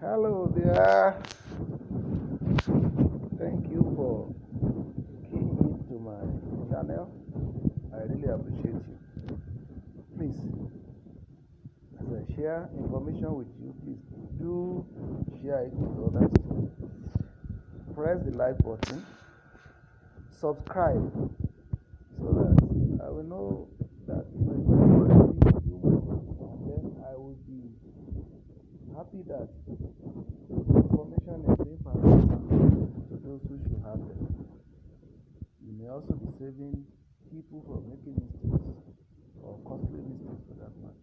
Hello there. Thank you for keying into my channel. I really appreciate you. Please, as I share information with you, please do share it with others. Press the like button, subscribe, so that I will know that you are going to do more, and then I will be happy that information is being passed on to those who should have them. You may also be saving people from making mistakes or costly mistakes for that matter.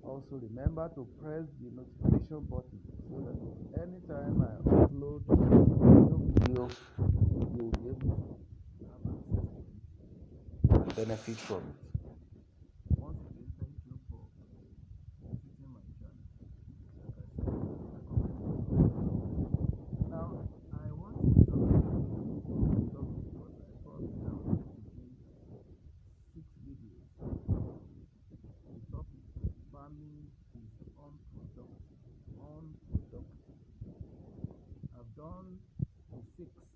Also remember to press the notification button so that anytime I upload a new video, you will be able to have access to it and benefit from it. Once again, thank you for visiting my channel. Like I said, now I want to talk about this topic because I promised I was going to do 6 videos. The topic: farming is unproductive. I've done the 6th,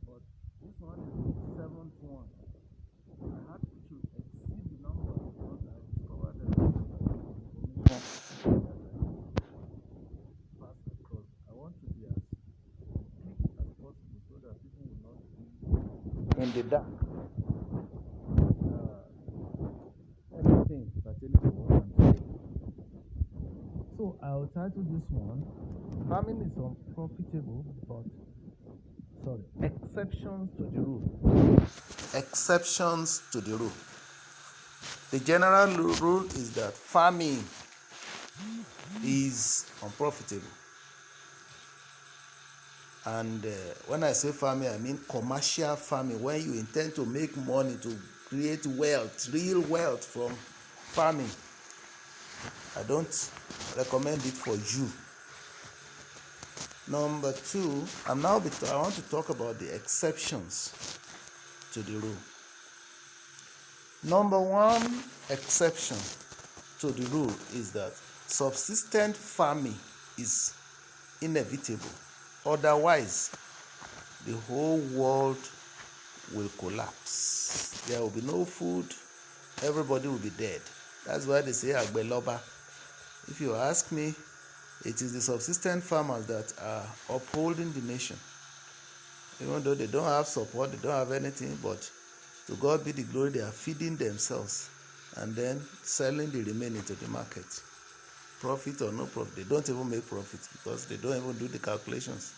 but this one is the 7th one. I had to exceed the number because I discovered that there is a lot of information that I need to pass across. I want to be as complete as possible so that people will not be in the dark. Anything pertaining to what I'm saying. So I'll title this one: Farming is unprofitable, but exceptions to the rule. Exceptions to the rule. The general rule is that farming is unprofitable. And when I say farming, I mean commercial farming, when you intend to make money, to create wealth, real wealth from farming. I don't recommend it for you. Number 2, I want to talk about the exceptions to the rule. Number 1 exception to the rule is that subsistence farming is inevitable. Otherwise, the whole world will collapse. There will be no food. Everybody will be dead. That's why they say agbeloba. If you ask me, it is the subsistence farmers that are upholding the nation. Even though they don't have support, they don't have anything, but to God be the glory, they are feeding themselves and then selling the remaining to the market. Profit or no profit, they don't even make profit because they don't even do the calculations.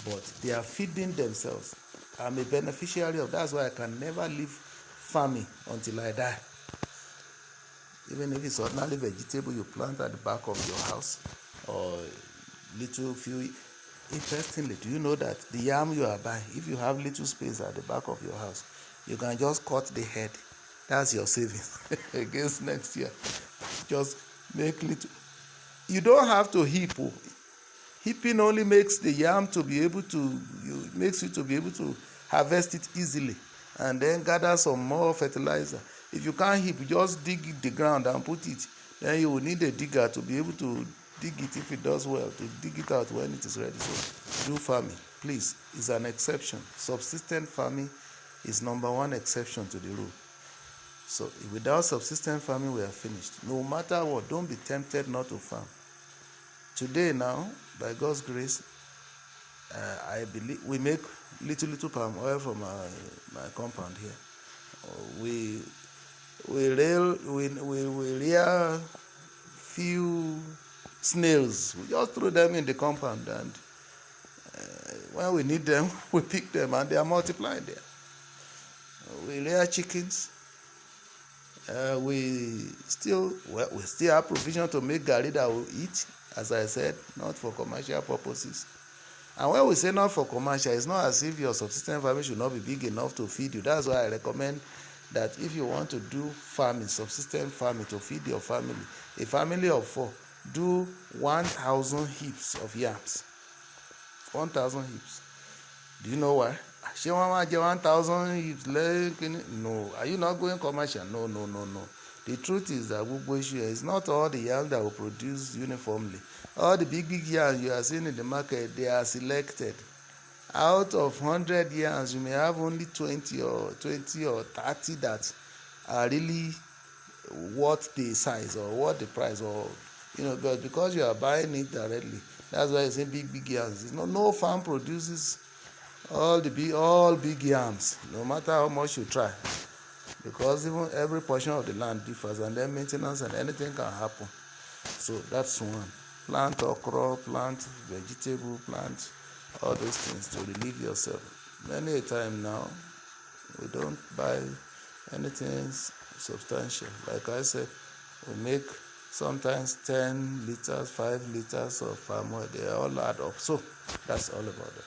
But they are feeding themselves. I'm a beneficiary of that. That's why I can never leave farming until I die. Even if it's ordinary vegetable you plant at the back of your house or little few. Interestingly, do you know that the yam you are buying, if you have little space at the back of your house, you can just cut the head. That's your savings against next year. Just make little. You don't have to heap. Heaping only makes the yam to be able to, makes you to be able to harvest it easily and then gather some more fertilizer. If you can't heap, just dig the ground and put it. Then you will need a digger to be able to dig it if it does well, to dig it out when it is ready. So do farming, please. It's an exception. Subsistence farming is number 1 exception to the rule. So without subsistence farming, we are finished. No matter what, don't be tempted not to farm. Today now, by God's grace, I believe we make little palm oil from my compound here. We rear few snails. We just throw them in the compound, and when we need them, we pick them, and they are multiplying there. We rear chickens. We still have provision to make garri that we eat, as I said, not for commercial purposes. And when we say not for commercial, it's not as if your subsistence farming should not be big enough to feed you. That's why I recommend that if you want to do farming, subsistence farming, to feed your family, a family of 4, do 1,000 heaps of yams. 1,000 heaps. Do you know why? She want 1,000 heaps. No. Are you not going commercial? No. The truth is that it's not all the yams that will produce uniformly. All the big yams you are seeing in the market, they are selected. Out of 100 yams, you may have only 20 or 30 that are really worth the size or worth the price, or but because you are buying it directly, that's why you say big yams. It's no farm produces all big yams, no matter how much you try, because even every portion of the land differs, and then maintenance and anything can happen. So that's one. Plant okra, plant vegetable, plant all those things to relieve yourself. Many a time now, we don't buy anything substantial. Like I said, we make sometimes 10 liters, 5 liters of palm oil. They all add up. So that's all about that.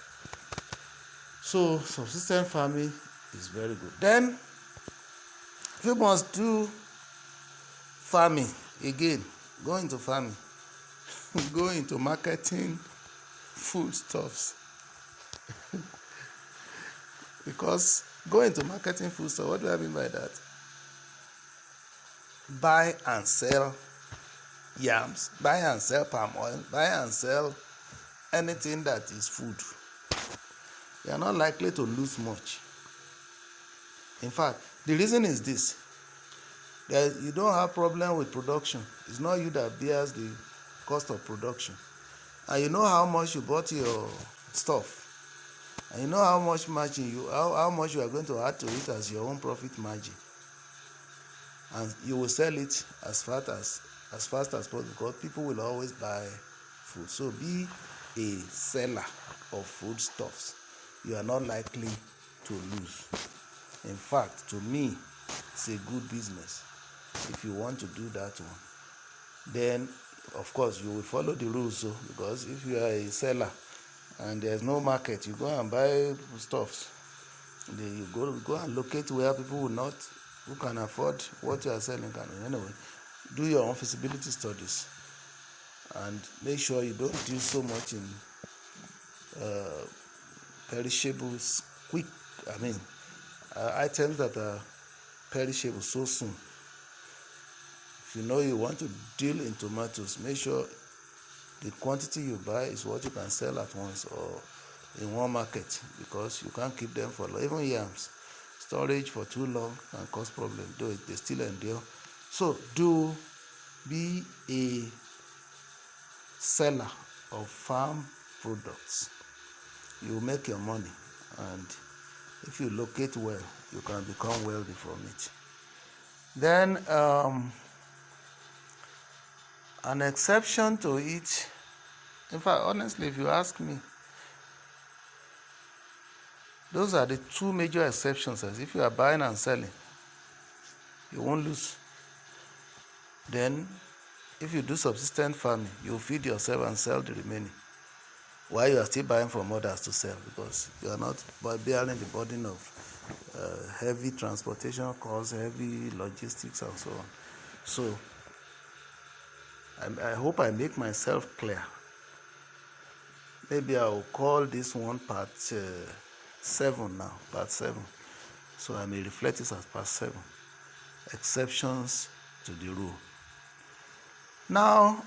So subsistence farming is very good. Then you must do farming again. Go into farming. Go into marketing foodstuffs. Because go into marketing foodstuffs, what do I mean by that? Buy and sell yams, buy and sell palm oil, buy and sell anything that is food. You are not likely to lose much. In fact, the reason is this: that you don't have problem with production. It's not you that bears the cost of production, and you know how much you bought your stuff, and you know how much margin how much you are going to add to it as your own profit margin, and you will sell it as fast as possible, because people will always buy food. So be a seller of foodstuffs. You are not likely to lose. In fact, to me, it's a good business if you want to do that one. Then of course you will follow the rules, because if you are a seller and there's no market, you go and buy stuffs. Then you go and locate where people who can afford what you are selling can. Anyway, do your own feasibility studies and make sure you don't deal so much in perishables, items that are perishable so soon. If you know you want to deal in tomatoes, make sure the quantity you buy is what you can sell at once or in one market, because you can't keep them for long. Even yams, storage for too long can cause problem, though they still endure. So be a seller of farm products. You make your money, and if you locate well, you can become wealthy from it. Then an exception to it, in fact, honestly, if you ask me, those are the two major exceptions. As if you are buying and selling, you won't lose. Then if you do subsistence farming, you feed yourself and sell the remaining, while you are still buying from others to sell, because you are not bearing the burden of heavy transportation costs, heavy logistics, and so on. So I hope I make myself clear. Maybe I will call this one part 7 now, part 7. So I may reflect this as part 7. Exceptions to the rule. Now,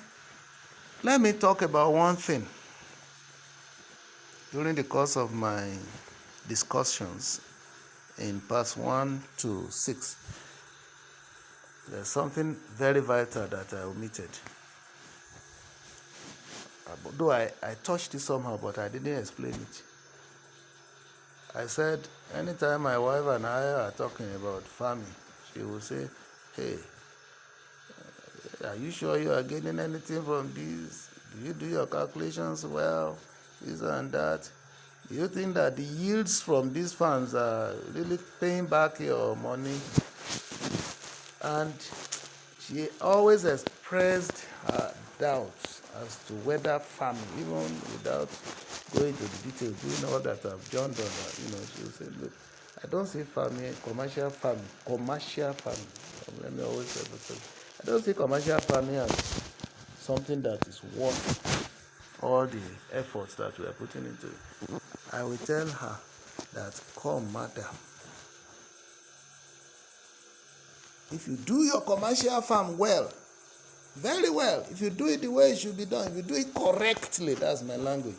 let me talk about one thing. During the course of my discussions in parts 1 to 6, there's something very vital that I omitted. Though I touched it somehow, but I didn't explain it. I said, anytime my wife and I are talking about farming, she will say, hey, are you sure you are getting anything from this? Do you do your calculations well? This and that. Do you think that the yields from these farms are really paying back your money? And she always expressed her doubts as to whether farming, even without going to the details, doing all that I've done, she will say, look, I don't see farming, commercial farming. Let me always say that. I don't see commercial farming as something that is worth all the efforts that we are putting into it. I will tell her that, come, madam, If you do your commercial farm well, very well, if you do it the way it should be done, if you do it correctly, that's my language,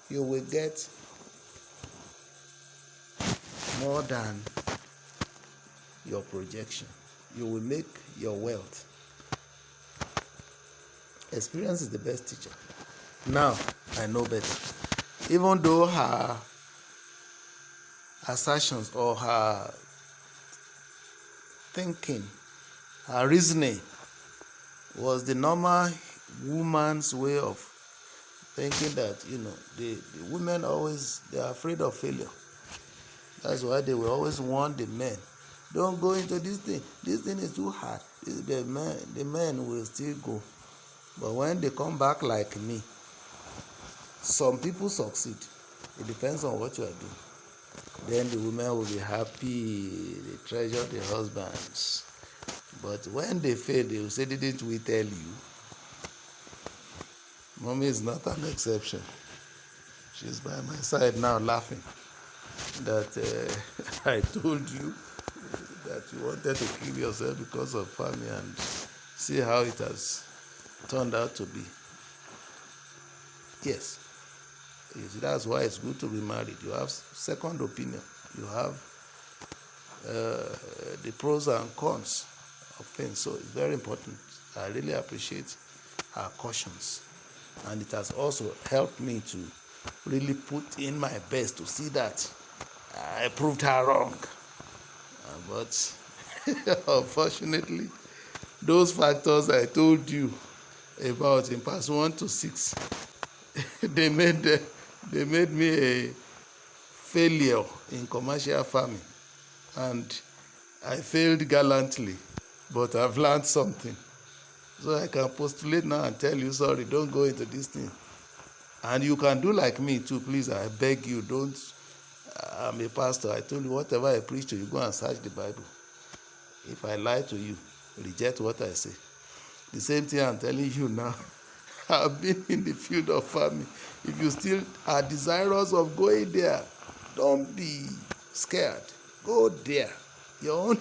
you will get more than your projection. You will make your wealth. Experience is the best teacher. Now I know better. Even though her assertions or her thinking, her reasoning was the normal woman's way of thinking that, the women always, they are afraid of failure. That's why they will always warn the men, don't go into this thing. This thing is too hard. The men will still go. But when they come back like me, some people succeed. It depends on what you are doing. Then the women will be happy. They treasure their husbands. But when they fail, they will say, didn't we tell you? Mommy is not an exception. She's by my side now laughing that I told you that you wanted to kill yourself because of family, and see how it has turned out to be. Yes. You see, that's why it's good to be married. You have second opinion. You have the pros and cons of things. So it's very important. I really appreciate her cautions. And it has also helped me to really put in my best to see that I proved her wrong. But unfortunately, those factors I told you about in past 1 to 6, they made me a failure in commercial farming, and I failed gallantly, but I've learned something. So I can postulate now and tell you, sorry, don't go into this thing. And you can do like me too, please. I beg you, don't. I'm a pastor. I told you, whatever I preach to you, go and search the Bible. If I lie to you, reject what I say. The same thing I'm telling you now. I've been in the field of farming. If you still are desirous of going there, don't be scared. Go there. Your own